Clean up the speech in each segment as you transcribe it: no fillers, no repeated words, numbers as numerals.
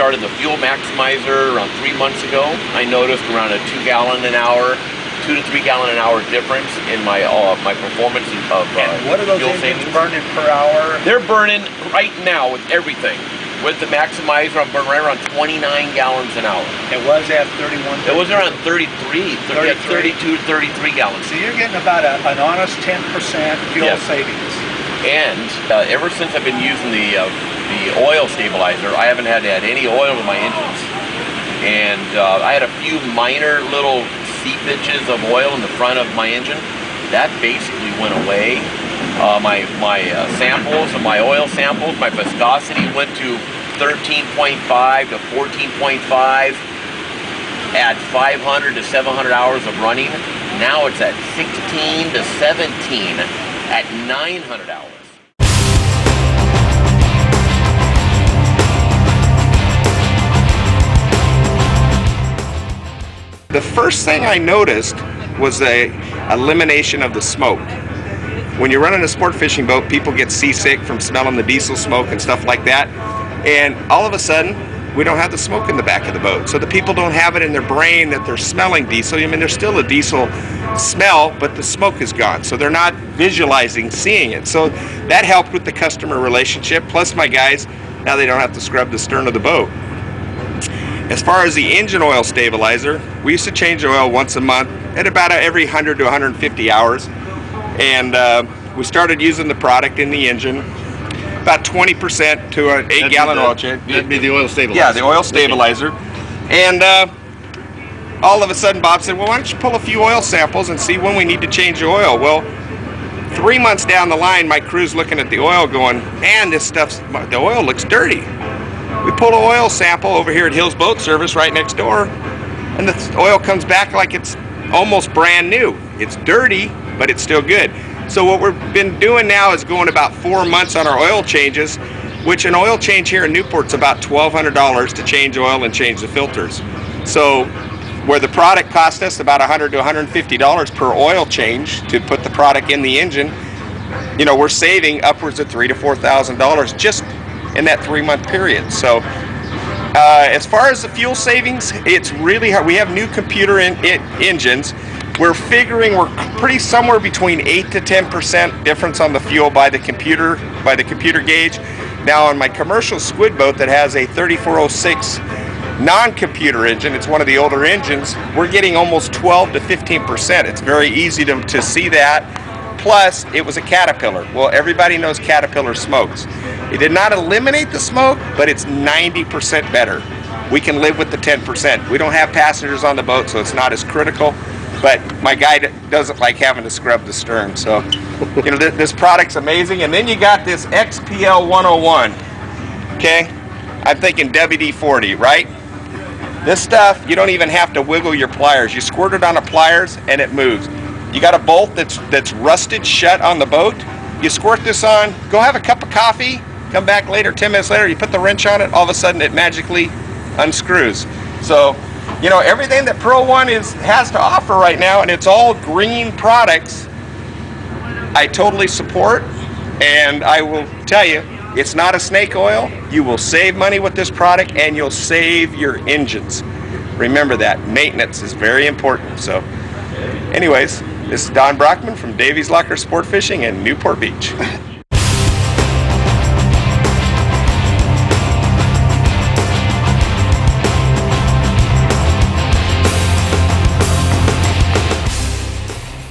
started the fuel maximizer around 3 months ago. I noticed around a 2 gallon an hour, 2 to 3 gallon an hour difference in my performance of and what are those fuel engines savings. burning per hour? They're burning right now with everything. With the maximizer, I'm burning right around 29 gallons an hour. It was at 31. It was around 32, 33 gallons. So you're getting about an honest 10% fuel Yes. savings. And ever since I've been using the oil stabilizer, I haven't had to add any oil to my engines. And I had a few minor little seepages of oil in the front of my engine. That basically went away. My samples, my oil samples, my viscosity went to 13.5 to 14.5 at 500 to 700 hours of running. Now it's at 16 to 17 at 900 hours. The first thing I noticed was the elimination of the smoke. When you're running a sport fishing boat, people get seasick from smelling the diesel smoke and stuff like that. And all of a sudden, we don't have the smoke in the back of the boat. So the people don't have it in their brain that they're smelling diesel. I mean, there's still a diesel smell, but the smoke is gone. So they're not visualizing seeing it. So that helped with the customer relationship. Plus my guys, now they don't have to scrub the stern of the boat. As far as the engine oil stabilizer, we used to change oil once a month at about every 100 to 150 hours. And we started using the product in the engine, about 20% to an 8-gallon oil change. That'd be the oil stabilizer. Yeah, the oil stabilizer. And all of a sudden Bob said, well, why don't you pull a few oil samples and see when we need to change the oil? Well, 3 months down the line, my crew's looking at the oil going, man, the oil looks dirty. We pull an oil sample over here at Hills Boat Service right next door, and the oil comes back like it's almost brand new. It's dirty, but it's still good. So what we've been doing now is going about 4 months on our oil changes, which an oil change here in Newport's about $1,200 to change oil and change the filters. So where the product cost us about $100 to $150 per oil change to put the product in the engine, you know, we're saving upwards of $3,000 to $4,000 just in that 3 month period. So as far as the fuel savings, it's really hard. We have new computer engines. We're figuring we're pretty somewhere between 8 to 10% difference on the fuel by the computer gauge. Now on my commercial squid boat that has a 3406 non-computer engine, it's one of the older engines, we're getting almost 12 to 15%. It's very easy to see that. Plus, it was a Caterpillar. Well, everybody knows Caterpillar smokes. It did not eliminate the smoke, but it's 90% better. We can live with the 10%. We don't have passengers on the boat, so it's not as critical. But my guy doesn't like having to scrub the stern. So, you know, this product's amazing. And then you got this XPL 101. Okay? I'm thinking WD-40, right? This stuff, you don't even have to wiggle your pliers. You squirt it on the pliers and it moves. You got a bolt that's rusted shut on the boat. You squirt this on, go have a cup of coffee, come back later, 10 minutes later, you put the wrench on it, all of a sudden it magically unscrews. So, you know, everything that ProOne has to offer right now, and it's all green products, I totally support. And I will tell you, it's not a snake oil. You will save money with this product and you'll save your engines. Remember that. Maintenance is very important. So anyways, this is Don Brockman from Davies Locker Sport Fishing in Newport Beach.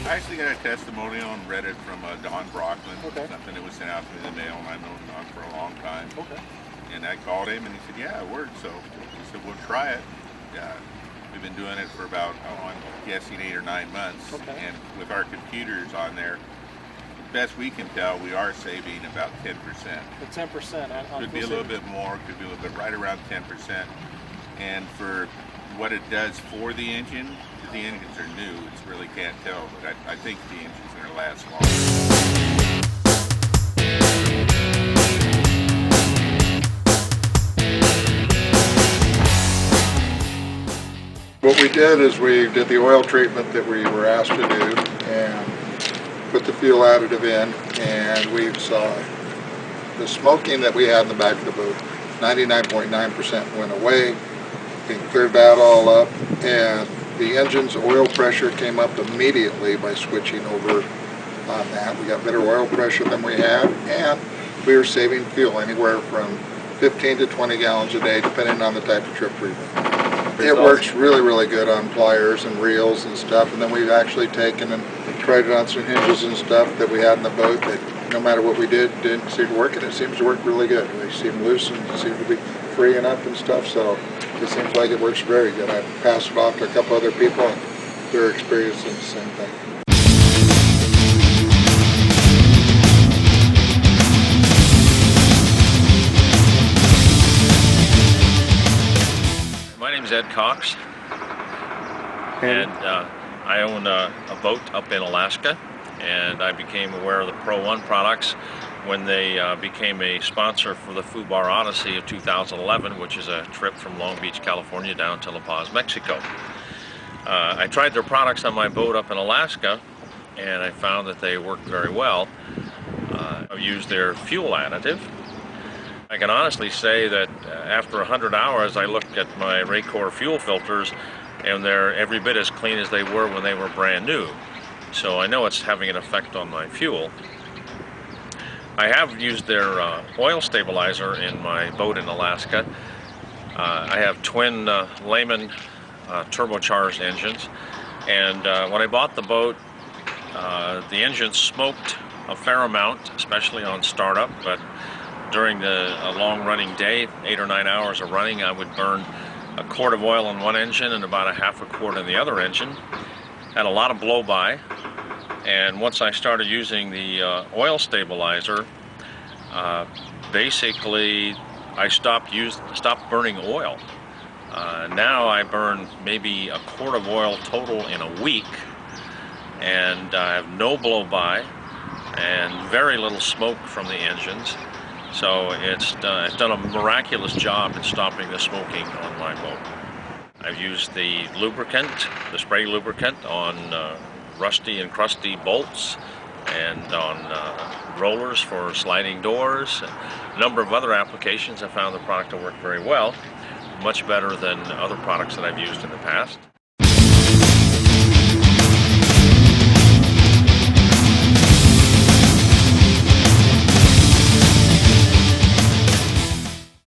I actually got a testimonial on Reddit from Don Brockman. Okay. Something that was sent out to me in the mail, and I've known Don for a long time. Okay. And I called him, and he said, "Yeah, it worked." So he said, "We'll try it." We've been doing it for about, I'm guessing 8 or 9 months. Okay. And with our computers on there, best we can tell, we are saving about 10%. The 10% on Could be a little bit more, could be a little bit right around 10%. And for what it does for the engine, the engines are new, it's really can't tell, but I think the engine's going to last long. What we did is we did the oil treatment that we were asked to do and put the fuel additive in, and we saw the smoking that we had in the back of the boat 99.9% went away. We cleared that all up, and the engine's oil pressure came up immediately by switching over on that. We got better oil pressure than we had, and we were saving fuel anywhere from 15 to 20 gallons a day, depending on the type of trip we went. It works really, really good on pliers and reels and stuff, and then we've actually taken and tried it on some hinges and stuff that we had in the boat that no matter what we did, didn't seem to work, and it seems to work really good. They seem loose and seem to be freeing up and stuff, so it seems like it works very good. I've passed it off to a couple other people, and they're experiencing the same thing. My name is Ed Cox, and I own a boat up in Alaska, and I became aware of the ProOne products when they became a sponsor for the Fubar Odyssey of 2011, which is a trip from Long Beach, California down to La Paz, Mexico. I tried their products on my boat up in Alaska, and I found that they worked very well. I've used their fuel additive. I can honestly say that after 100 hours, I looked at my Raycor fuel filters, and they're every bit as clean as they were when they were brand new. So I know it's having an effect on my fuel. I have used their oil stabilizer in my boat in Alaska. I have twin Lehman turbocharged engines, and when I bought the boat, the engine smoked a fair amount, especially on startup, but during a long running day, 8 or 9 hours of running, I would burn a quart of oil in one engine and about a half a quart in the other engine. Had a lot of blow by, and once I started using the oil stabilizer, basically I stopped burning oil. Now I burn maybe a quart of oil total in a week, and I have no blow by and very little smoke from the engines. So it's done a miraculous job in stopping the smoking on my boat. I've used the lubricant, the spray lubricant, on rusty and crusty bolts and on rollers for sliding doors. A number of other applications. I found the product to work very well, much better than other products that I've used in the past.